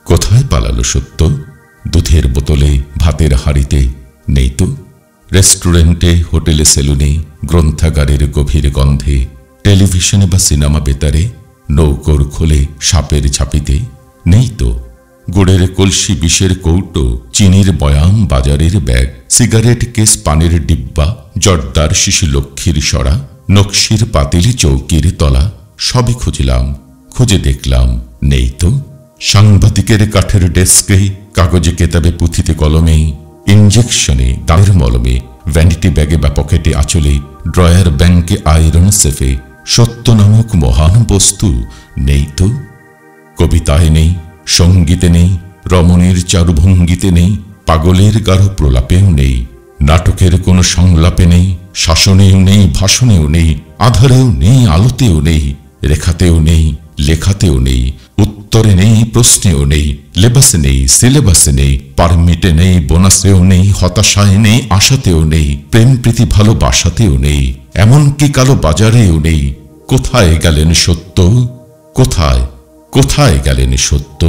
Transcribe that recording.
কোথায় পালালো সত্য? দুধের বোতলে, ভাতের হাঁড়িতে নেই তো। রেস্টুরেন্টে, হোটেলে, সেলুনে, গ্রন্থাগারের গভীর গন্ধে, টেলিভিশনে বা সিনেমা বেতারে, নৌকোর খোলে, সাপের ঝাঁপিতে নেই তো। গুড়ের কলসি, বিষের কৌটো, চিনির বয়াম, বাজারের ব্যাগ, সিগারেট কেস, পানের ডিব্বা, জর্দার শিশু, লক্ষ্মীর সরা, নকশির পাতিল, চৌকির তলা সবই খুঁজলাম, খুঁজে দেখলাম নেই তো। সাংবাদিকের কাঠের ডেস্কে, কাগজে, কেতাবে, পুঁথিতে, কলমে, ইঞ্জেকশনে, দাঁড়ের মলমে, ভ্যানিটি ব্যাগে বা পকেটে, আঁচলে, ড্রয়ার, ব্যাংকে, আয়রন সেফে সত্য নামক মহান বস্তু নেই তো। কবিতায় নেই, সঙ্গীতে নেই, রমণীর চারুভঙ্গিতে নেই, পাগলের গাঢ় প্রলাপেও নেই, নাটকের কোনো সংলাপে নেই, শাসনেও নেই, ভাষণেও নেই, আধারেও নেই, আলোতেও নেই, রেখাতেও নেই, লেখাতেও নেই, উত্তরে নেই, প্রশ্নেও নেই, লেবাসে নেই, সিলেবাসে নেই, পারমিটে নেই, বোনাসেও নেই, হতাশায় নেই, আশাতেও নেই, প্রেম প্রীতি ভালোবাসাতেও নেই, এমনকি কালো বাজারেও নেই। কোথায় গেলেন সত্য? কোথায়, কোথায় গেলেন সত্য?